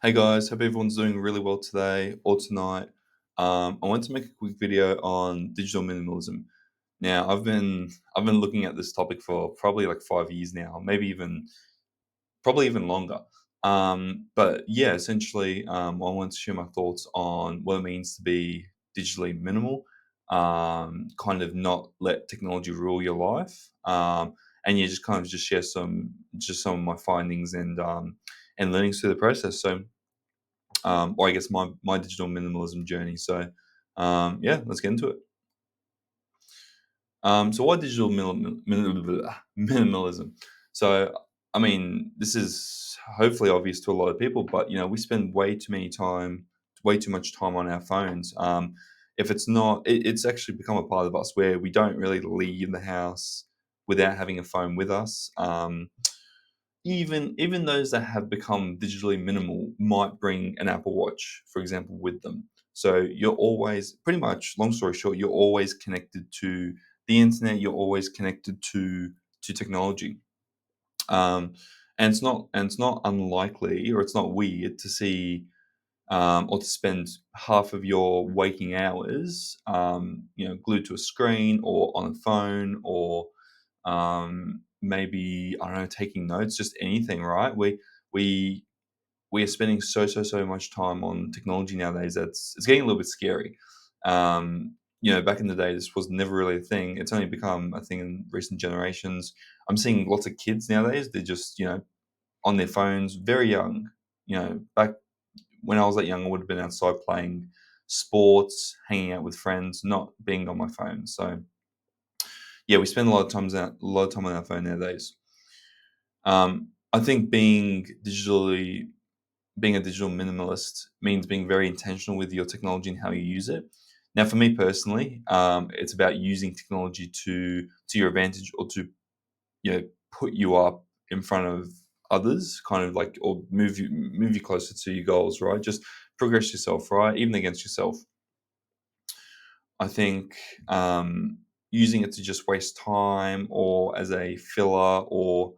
Hey guys, hope everyone's doing really well today or tonight. I want to make a quick video on digital minimalism. Now, I've been looking at this topic for probably like 5 years now, maybe even probably even longer. But yeah, essentially, I want to share my thoughts on what it means to be digitally minimal, kind of not let technology rule your life, and yeah, just kind of just share some of my findings and learnings through the process. Or I guess my digital minimalism journey. Yeah, let's get into it. So why digital minimalism? So I mean, this is hopefully obvious to a lot of people, but we spend way too much time on our phones. If it's not, it's actually become a part of us where we don't really leave the house without having a phone with us. Even those that have become digitally minimal might bring an Apple Watch, for example, with them. So you're always pretty much, long story short, you're always connected to the internet. You're always connected to technology. Um, and it's not unlikely, or it's not weird to see or to spend half of your waking hours, glued to a screen or on a phone or maybe I don't know, taking notes, just anything, right? We we are spending so much time on technology nowadays that's it's getting a little bit scary. Back in the day, this was never really a thing. It's only become a thing in recent generations. I'm seeing lots of kids nowadays. They're just on their phones, very young. Back when I was that young, I would have been outside playing sports, hanging out with friends, not being on my phone. So yeah, we spend a lot of time on our phone nowadays. I think being a digital minimalist means being very intentional with your technology and how you use it. Now, for me personally, it's about using technology to your advantage or to put you up in front of others, kind of like or move you closer to your goals, right? Just progress yourself, right? Even against yourself. I think using it to just waste time or as a filler or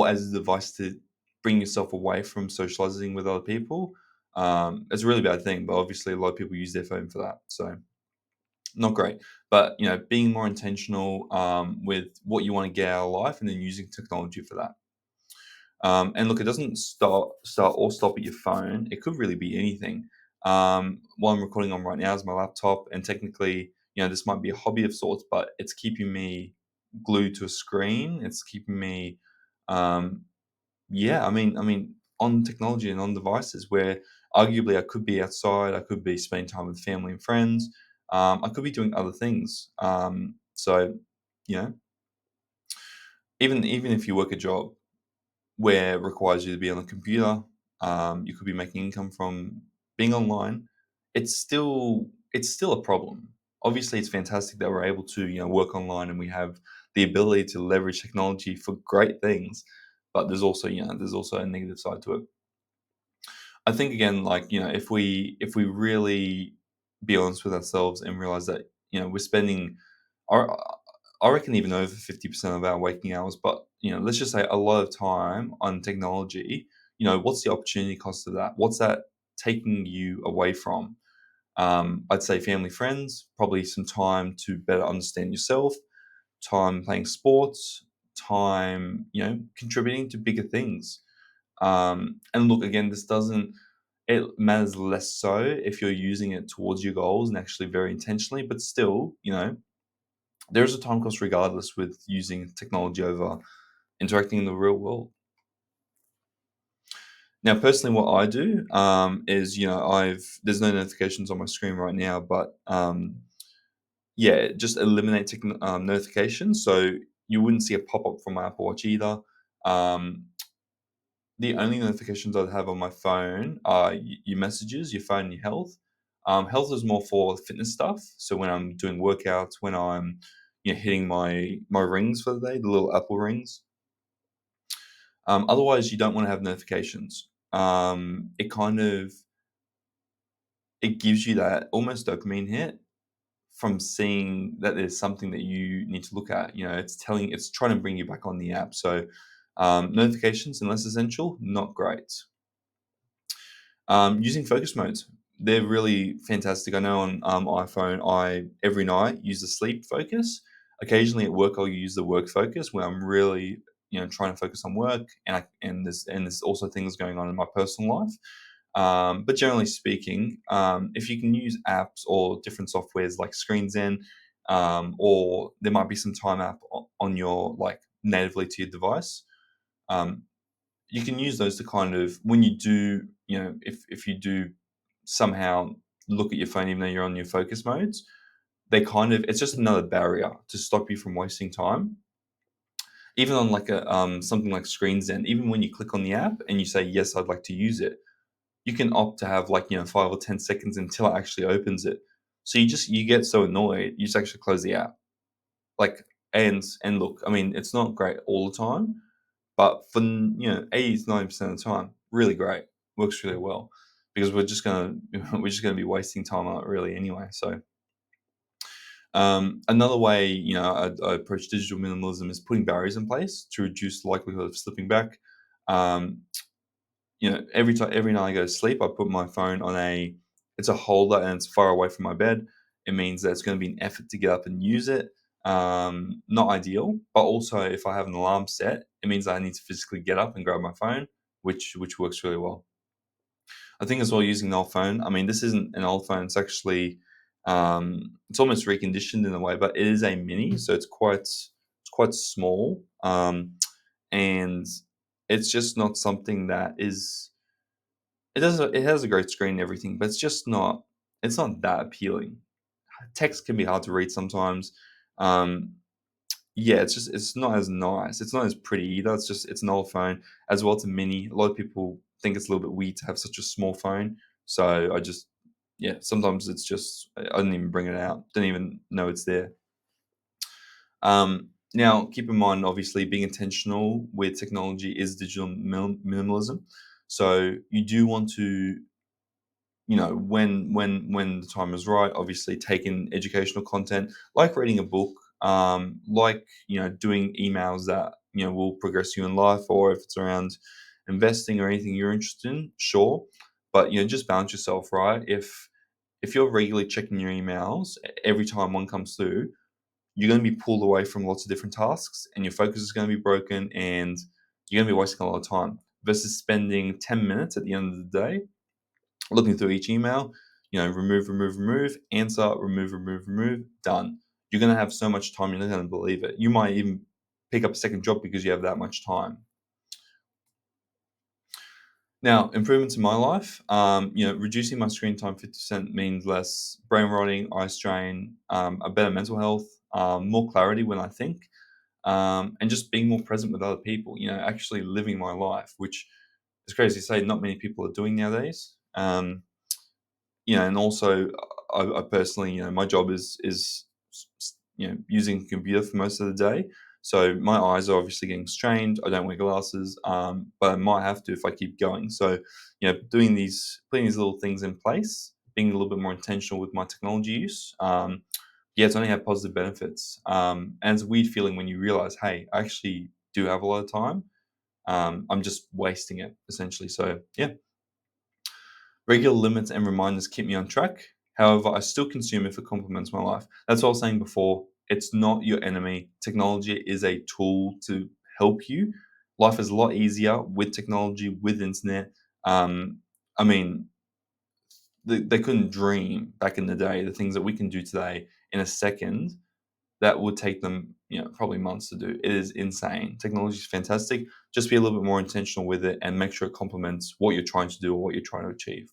as a device to bring yourself away from socializing with other people, it's a really bad thing. But obviously, a lot of people use their phone for that, so not great. But being more intentional with what you want to get out of life, and then using technology for that. And look, it doesn't start or stop at your phone. It could really be anything. What I'm recording on right now is my laptop, and technically, this might be a hobby of sorts, but it's keeping me glued to a screen. It's keeping me, um, yeah. I mean, on technology and on devices where arguably I could be outside, I could be spending time with family and friends, I could be doing other things. So, you know, even if you work a job where it requires you to be on a computer. You could be making income from being online. It's still a problem. Obviously, it's fantastic that we're able to work online and we have the ability to leverage technology for great things. But there's also a negative side to it. I think again, like if we really be honest with ourselves and realize that we're spending, I I reckon even over 50% of our waking hours, but let's just say a lot of time on technology. What's the opportunity cost of that? What's that taking you away from? I'd say family, friends, probably some time to better understand yourself, time playing sports, time contributing to bigger things. And look, again, this doesn't, it matters less so if you're using it towards your goals and actually very intentionally, but still, there's a time cost regardless with using technology over interacting in the real world. Now, personally, what I do is, there's no notifications on my screen right now, but yeah, just eliminate notifications. So you wouldn't see a pop up from my Apple Watch either. Um, The only notifications I'd have on my phone are your messages, your phone, your health. Health is more for fitness stuff. So when I'm doing workouts, when I'm hitting my rings for the day, the little Apple rings. Otherwise, you don't want to have notifications. It kind of it gives you that almost dopamine hit from seeing that there's something that you need to look at. It's trying to bring you back on the app. So notifications, unless essential, not great. Using focus modes, they're really fantastic. I know on iPhone, I every night use the sleep focus. Occasionally at work, I'll use the work focus where I'm really, trying to focus on work, and there's also things going on in my personal life. But generally speaking, if you can use apps or different softwares like ScreenZen, or there might be some time app on your like natively to your device. Um, you can use those to kind of when you do, if you do somehow look at your phone even though you're on your focus modes, they kind of it's just another barrier to stop you from wasting time. Even on like a something like ScreenZen, even when you click on the app and you say yes, I'd like to use it, you can opt to have like 5 or 10 seconds until it actually opens it. So you get so annoyed, you just actually close the app. Like and look, I mean, it's not great all the time, but for 80 to 90% of the time, really great. Works really well because we're just gonna we're just gonna be wasting time on it really anyway. So another way I approach digital minimalism is putting barriers in place to reduce the likelihood of slipping back. Um, every night I go to sleep, I put my phone on it's a holder and it's far away from my bed. It means that it's going to be an effort to get up and use it. Not ideal, but also if I have an alarm set, it means that I need to physically get up and grab my phone, which works really well. I think as well using an old phone. I mean, this isn't an old phone. It's actually it's almost reconditioned in a way, but it is a mini, so it's quite small, and it's just not something that is it has a great screen and everything, but it's not that appealing. Text can be hard to read sometimes. Um, yeah, it's not as nice. It's not as pretty either. It's an old phone as well. It's a mini. A lot of people think it's a little bit weird to have such a small phone. So yeah, sometimes it's just I didn't even bring it out. Didn't even know it's there. Now, keep in mind, obviously, being intentional with technology is digital minimalism. So you do want to when the time is right, obviously take in educational content, like reading a book, like doing emails that will progress you in life, or if it's around investing or anything you're interested in, sure. But just balance yourself, right? If you're regularly checking your emails every time one comes through, you're going to be pulled away from lots of different tasks, and your focus is going to be broken, and you're going to be wasting a lot of time versus spending 10 minutes at the end of the day looking through each email, remove, remove, remove, answer, remove, remove, remove, done. You're going to have so much time, you're not going to believe it. You might even pick up a second job because you have that much time. Now, improvements in my life, reducing my screen time 50% means less brain rotting, eye strain, a better mental health, more clarity when I think, and just being more present with other people, actually living my life, which is crazy to say not many people are doing nowadays. And also I personally, my job is using a computer for most of the day. So my eyes are obviously getting strained. I don't wear glasses, but I might have to if I keep going. So, putting these little things in place, being a little bit more intentional with my technology use. Yeah, it's only have positive benefits. And it's a weird feeling when you realize, hey, I actually do have a lot of time. I'm just wasting it essentially. So yeah, regular limits and reminders keep me on track. However, I still consume if it complements my life. That's what I was saying before. It's not your enemy. Technology is a tool to help you. Life is a lot easier with technology, with internet. I mean, they couldn't dream back in the day the things that we can do today in a second that would take them, probably months to do. It is insane. Technology is fantastic. Just be a little bit more intentional with it and make sure it complements what you're trying to do or what you're trying to achieve.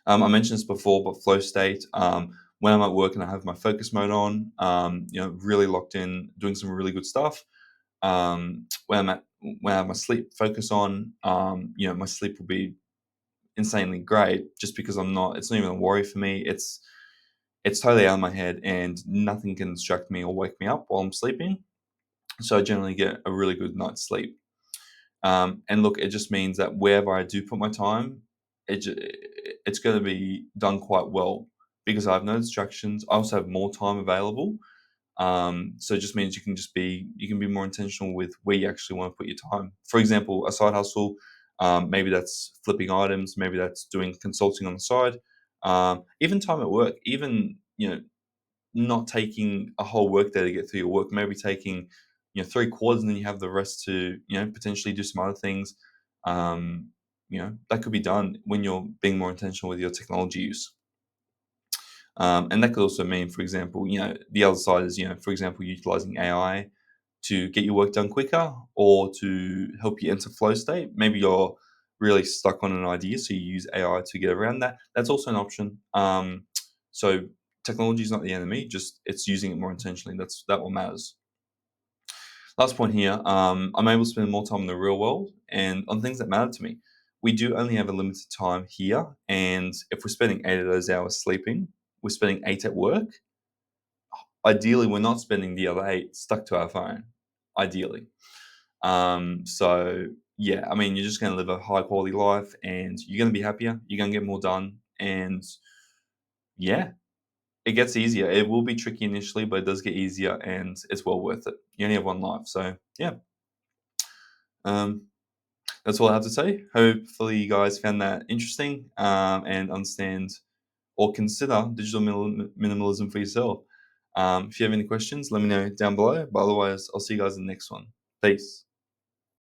I mentioned this before, but flow state. When I'm at work and I have my focus mode on, really locked in, doing some really good stuff. When I have my sleep focus on, my sleep will be insanely great just because I'm not. It's not even a worry for me. It's totally out of my head, and nothing can distract me or wake me up while I'm sleeping. So I generally get a really good night's sleep. And look, it just means that wherever I do put my time, it's going to be done quite well because I have no distractions. I also have more time available. So it just means you can be more intentional with where you actually want to put your time. For example, a side hustle. Maybe that's flipping items. Maybe that's doing consulting on the side. Even time at work. Even not taking a whole work day to get through your work. Maybe taking 3 quarters, and then you have the rest to potentially do some other things. Um, that could be done when you're being more intentional with your technology use. And that could also mean, for example, the other side is, for example, utilizing AI to get your work done quicker or to help you enter flow state. Maybe you're really stuck on an idea, so you use AI to get around that. That's also an option. So technology is not the enemy; just it's using it more intentionally. That what matters. Last point here. I'm able to spend more time in the real world and on things that matter to me. We do only have a limited time here, and if we're spending 8 of those hours sleeping, we're spending 8 at work. Ideally, we're not spending the other 8 stuck to our phone. Ideally. So yeah, I mean, you're just going to live a high quality life, and you're going to be happier. You're going to get more done, and yeah, it gets easier. It will be tricky initially, but it does get easier, and it's well worth it. You only have one life, so yeah. Um, that's all I have to say. Hopefully, you guys found that interesting and understand or consider digital minimalism for yourself. If you have any questions, let me know down below. But otherwise, I'll see you guys in the next one. Peace.